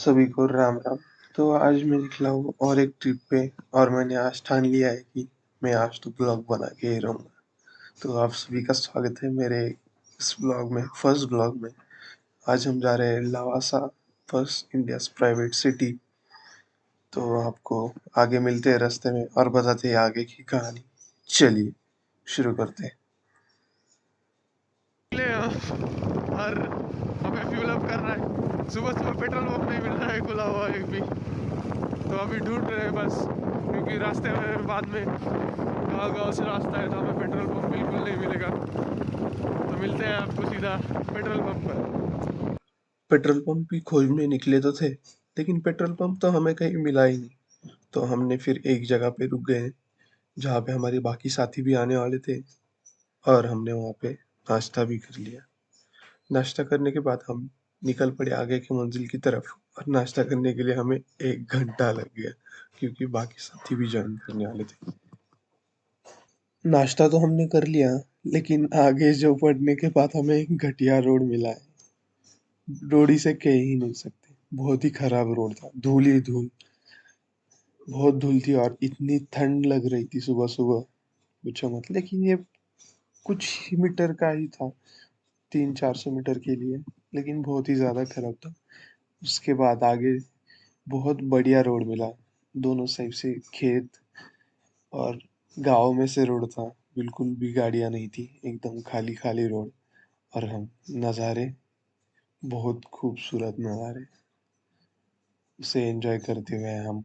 सभी को राम राम। तो आज मैं निकला हूँ और एक ट्रिप पे, और मैंने आज ठान लिया है कि मैं आज तो ब्लॉग बना के ही रहूँगा। तो आप सभी का स्वागत है मेरे इस ब्लॉग में, फर्स्ट ब्लॉग में। आज हम जा रहे हैं Lavasa, first India's private city. तो आपको आगे मिलते हैं रास्ते में और बताते हैं आगे की कहानी। चलिए शुरू करते हैं। निकले हम और हमें फ्यूल अप करना है। सुबह सुबह पेट्रोल पंप नहीं मिल रहा है खुला हुआ एक भी, तो अभी ढूंढ रहे हैं बस, क्योंकि रास्ते में बाद में गाँव से रास्ता है तो हमें पेट्रोल पंप बिल्कुल नहीं मिलेगा। तो मिलते हैं आपको सीधा पेट्रोल पंप पर। पेट्रोल पंप भी खोजने निकले तो थे, लेकिन पेट्रोल पंप तो हमें कहीं मिला ही नहीं। तो हमने फिर एक जगह पे रुक गए जहाँ पे हमारे बाकी साथी भी आने वाले थे, और हमने वहाँ पे नाश्ता भी कर लिया। नाश्ता करने के बाद हम निकल पड़े आगे की मंजिल की तरफ, और नाश्ता करने के लिए हमें 1 घंटा लग गया, क्योंकि बाकी साथी भी ज्वाइन करने वाले थे। नाश्ता तो हमने कर लिया, लेकिन आगे जो बढ़ने के बाद हमें एक घटिया रोड मिला है। रोड इसे कह ही नहीं सकते, बहुत ही खराब रोड था, धूल ही धूल। बहुत धूल थी और इतनी ठंड लग रही थी सुबह सुबह, पूछो मत। लेकिन ये कुछ ही मीटर का ही था, 300-400 मीटर के लिए, लेकिन बहुत ही ज्यादा खराब था। उसके बाद आगे बहुत बढ़िया रोड मिला, दोनों साइड से खेत और गांव में से रोड था। बिल्कुल भी गाड़ियां नहीं थी, एकदम खाली खाली रोड। और हम नज़ारे, बहुत खूबसूरत नज़ारे, उसे एंजॉय करते हुए हम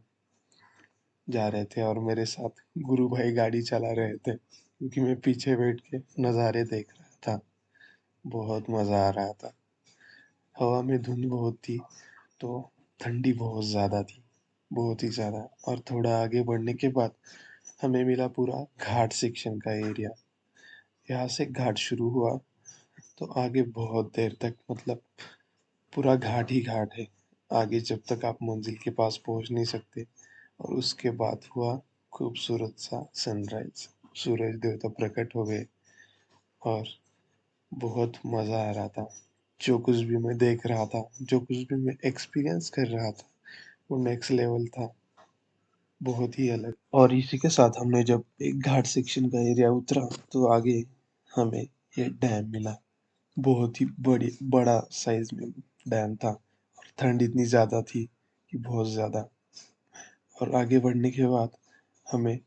जा रहे थे। और मेरे साथ गुरु भाई गाड़ी चला रहे थे, क्योंकि मैं पीछे बैठ के नज़ारे देख रहा था। बहुत मज़ा आ रहा था। हवा में धुंध बहुत थी, तो ठंडी बहुत ज़्यादा थी, बहुत ही ज़्यादा। और थोड़ा आगे बढ़ने के बाद हमें मिला पूरा घाट सेक्शन का एरिया। यहाँ से घाट शुरू हुआ तो आगे बहुत देर तक, मतलब पूरा घाट ही घाट है आगे, जब तक आप मंजिल के पास पहुंच नहीं सकते। और उसके बाद हुआ खूबसूरत सा सनराइज, सूरज देवता प्रकट हो गए, और बहुत मज़ा आ रहा था। जो कुछ भी मैं देख रहा था, जो कुछ भी मैं एक्सपीरियंस कर रहा था, वो नेक्स्ट लेवल था, बहुत ही अलग। और इसी के साथ हमने जब एक घाट सेक्शन का एरिया उतरा, तो आगे हमें ये डैम मिला। बहुत ही बड़ा साइज में डैम था, और ठंड इतनी ज़्यादा थी कि बहुत ज़्यादा। और आगे बढ़ने के बाद हमें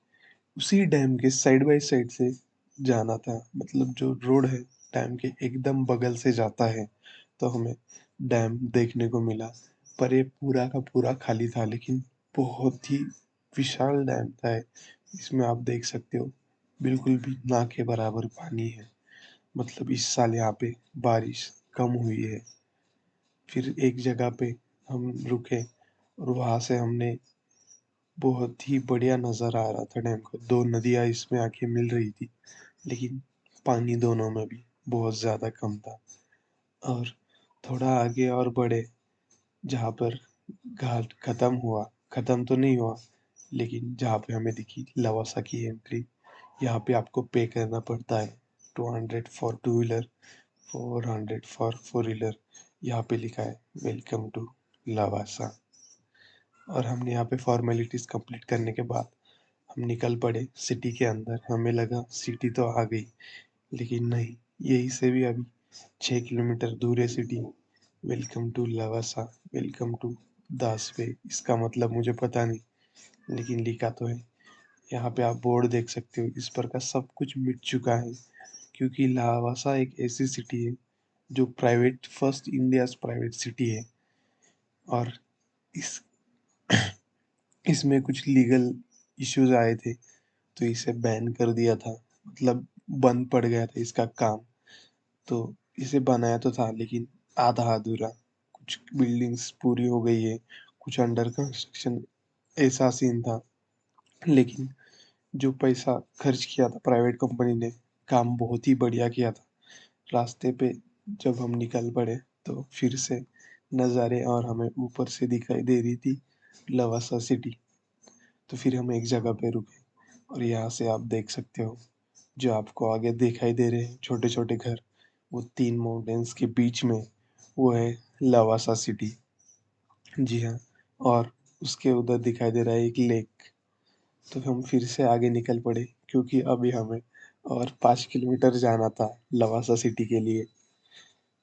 उसी डैम के साइड बाय साइड से जाना था, मतलब जो रोड है डैम के एकदम बगल से जाता है। तो हमें डैम देखने को मिला, पर ये पूरा का पूरा खाली था, लेकिन बहुत ही विशाल डैम था ये। इसमें आप देख सकते हो, बिल्कुल भी ना के बराबर पानी है। मतलब इस साल यहाँ पे बारिश कम हुई है। फिर एक जगह पे हम रुके, और वहां से हमने, बहुत ही बढ़िया नज़ारा आ रहा था डैम का। दो नदियाँ इसमें आके मिल रही थी, लेकिन पानी दोनों में भी बहुत ज़्यादा कम था। और थोड़ा आगे और बढ़े, जहाँ पर घाट खत्म हुआ, खत्म तो नहीं हुआ, लेकिन जहाँ पे हमें दिखी लवासा की एंट्री। यहाँ पे आपको पे करना पड़ता है, 200 for two wheeler, 400 for four wheeler. यहाँ पे लिखा है वेलकम टू लवासा। और हमने यहाँ पे फॉर्मेलिटीज कंप्लीट करने के बाद हम निकल पड़े सिटी के अंदर। हमें लगा सिटी तो आ गई, लेकिन नहीं, यही से भी अभी 6 किलोमीटर दूर है city. Welcome to Lavasa, welcome to Dasve, इसका मतलब मुझे पता नहीं, लेकिन लिखा तो है। यहाँ पे आप बोर्ड देख सकते हो, इस पर का सब कुछ मिट चुका है, क्योंकि लवासा एक ऐसी सिटी है जो private, first India private city है। और इस इसमें कुछ लीगल इश्यूज आए थे, तो इसे बैन कर दिया था, मतलब बंद पड़ गया था इसका काम। तो इसे बनाया तो था, लेकिन आधा अधूरा। कुछ बिल्डिंग्स पूरी हो गई है, कुछ अंडर कंस्ट्रक्शन, ऐसा सीन था। लेकिन जो पैसा खर्च किया था प्राइवेट कंपनी ने, काम बहुत ही बढ़िया किया था। रास्ते पे जब हम निकल पड़े, तो फिर से नज़ारे और हमें ऊपर से दिखाई दे रही थी लवासा सिटी। तो फिर हम एक जगह पे रुके, और यहाँ से आप देख सकते हो, जो आपको आगे दिखाई दे रहे हैं छोटे छोटे घर, वो 3 माउंटेन्स के बीच में, वो है लवासा सिटी। जी हाँ, और उसके उधर दिखाई दे रहा है एक लेक। तो हम फिर से आगे निकल पड़े क्योंकि अभी हमें और 5 किलोमीटर जाना था लवासा सिटी के लिए।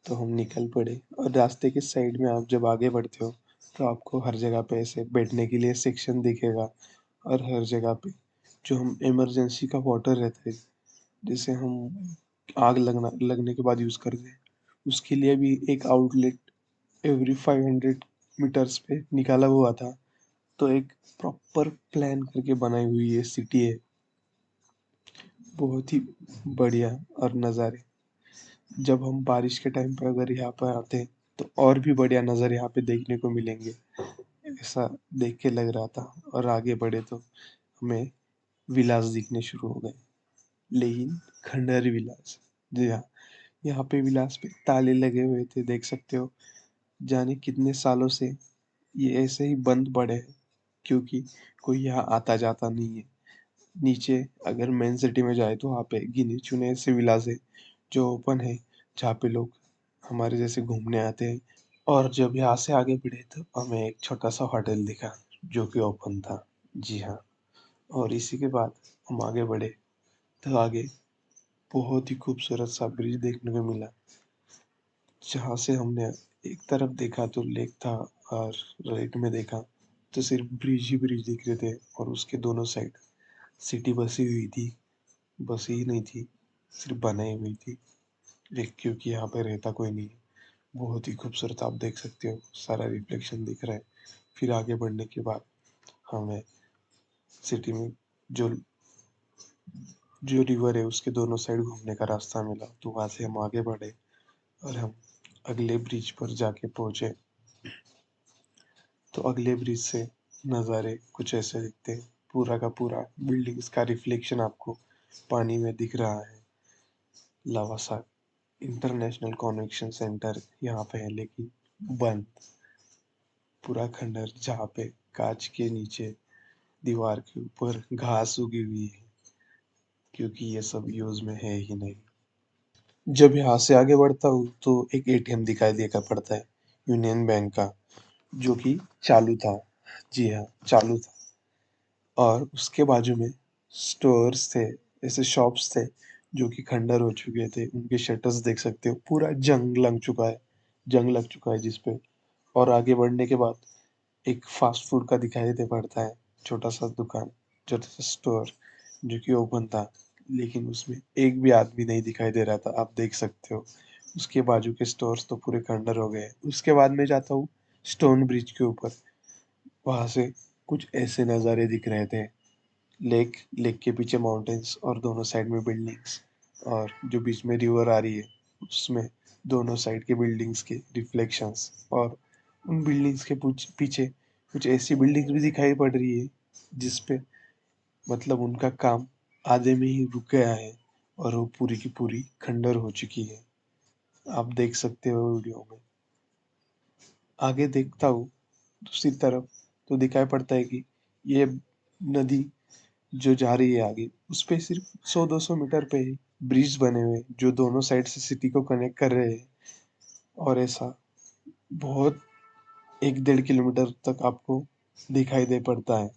तो हम निकल पड़े और रास्ते के साइड में आप जब आगे बढ़ते हो तो आपको हर जगह पे ऐसे बैठने के लिए सेक्शन दिखेगा और हर जगह पे जो हम इमरजेंसी का वाटर रहता है जिसे हम आग लगने के बाद यूज़ करते हैं, उसके लिए भी एक आउटलेट एवरी 500 मीटर्स पे निकाला हुआ था। तो एक प्रॉपर प्लान करके बनाई हुई ये सिटी है, बहुत ही बढ़िया। और नज़ारे जब हम बारिश के टाइम पे अगर यहाँ पर आते हैं तो और भी बढ़िया नज़ारे यहाँ पे देखने को मिलेंगे, ऐसा देख के लग रहा था। और आगे बढ़े तो हमें विलास दिखने शुरू हो गए, लेकिन खंडहर विलास। जी हाँ, यहाँ पे विलास पे ताले लगे हुए थे, देख सकते हो। जाने कितने सालों से ये ऐसे ही बंद पड़े हैं क्योंकि कोई यहाँ आता जाता नहीं है। नीचे अगर मेन सिटी में जाए तो वहाँ पे गिने चुने ऐसे विलास है जो ओपन है, जहाँ पे लोग हमारे जैसे घूमने आते हैं। और जब यहाँ से आगे बढ़े तो हमें एक छोटा सा होटल दिखा जो कि ओपन था। जी हाँ, और इसी के बाद हम आगे बढ़े तो आगे बहुत ही खूबसूरत सा ब्रिज देखने को मिला, जहाँ से हमने एक तरफ देखा तो लेक था और राइट में देखा तो सिर्फ ब्रिज ही ब्रिज दिख रहे थे और उसके दोनों साइड सिटी बसी हुई थी। बसी ही नहीं थी, सिर्फ बनाई हुई थी, एक क्योंकि यहाँ पे रहता कोई नहीं। बहुत ही खूबसूरत आप देख सकते हो, सारा रिफ्लेक्शन दिख रहा है। फिर आगे बढ़ने के बाद हमें सिटी में जो जो रिवर है उसके दोनों साइड घूमने का रास्ता मिला, तो वहाँ से हम आगे बढ़े और हम अगले ब्रिज पर जाके पहुंचे। तो अगले ब्रिज से नज़ारे कुछ ऐसे दिखते हैं, पूरा का पूरा बिल्डिंग्स का रिफ्लेक्शन आपको पानी में दिख रहा है। लवासा इंटरनेशनल कन्वेंशन सेंटर यहाँ पे है, लेकिन बंद। पूरा खंडहर जहाँ पे कांच के नीचे दीवार के ऊपर घास उगी हुई है, क्योंकि ये सब यूज में है ही नहीं। जब यहाँ से आगे बढ़ता हूँ तो एक एटीएम दिखाई देगा पड़ता है, यूनियन बैंक का, जो कि चालू था। जी हाँ, चालू था। और उसके बाजू में स्टोर्स थे, ऐसे शॉप्स थे जो कि खंडर हो चुके थे। उनके शटर्स देख सकते हो, पूरा जंग लग चुका है, जंग लग चुका है जिस पे। और आगे बढ़ने के बाद एक फास्ट फूड का दिखाई दे पड़ता है, छोटा सा दुकान, छोटा सा स्टोर जो कि ओपन था, लेकिन उसमें एक भी आदमी नहीं दिखाई दे रहा था, आप देख सकते हो। उसके बाजू के स्टोर्स तो पूरे खंडर हो गए। उसके बाद में जाता हूँ स्टोन ब्रिज के ऊपर, वहां से कुछ ऐसे नज़ारे दिख रहे थे। लेक, लेक के पीछे माउंटेन्स और दोनों साइड में बिल्डिंग्स, और जो बीच में रिवर आ रही है उसमें दोनों साइड के बिल्डिंग्स के रिफ्लेक्शंस। और उन बिल्डिंग्स के पीछे कुछ ऐसी बिल्डिंग्स भी दिखाई पड़ रही है जिसपे मतलब उनका काम आधे में ही रुक गया है और वो पूरी की पूरी खंडर हो चुकी है, आप देख सकते हो वीडियो में। आगे देखता हूँ दूसरी तरफ तो दिखाई पड़ता है कि ये नदी जो जा रही है आगे, उस पे सिर्फ 100-200 मीटर पे ही ब्रिज बने हुए हैं जो दोनों साइड से सिटी को कनेक्ट कर रहे हैं। और ऐसा बहुत 1-1.5 किलोमीटर तक आपको दिखाई दे पड़ता है।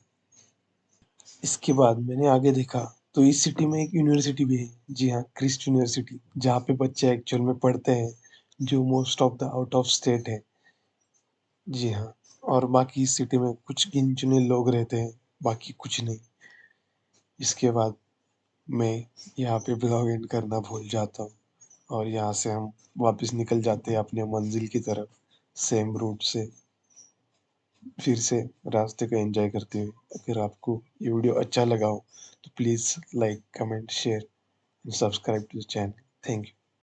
इसके बाद मैंने आगे देखा तो इस सिटी में एक यूनिवर्सिटी भी है। जी हाँ, क्रिस्ट यूनिवर्सिटी, जहाँ पे बच्चे एक्चुअल में पढ़ते हैं, जो most of the out of state है। जी हाँ, और बाकी इस सिटी में कुछ गिन चुने लोग रहते हैं, बाकी कुछ नहीं। इसके बाद मैं यहाँ पे ब्लॉग एंड करना भूल जाता हूँ और यहाँ से हम वापस निकल जाते हैं अपने मंजिल की तरफ, सेम रूट से। फिर से रास्ते को एंजॉय करते हुए। अगर आपको ये वीडियो अच्छा लगा हो तो please like, comment, share and subscribe to the channel. Thank you.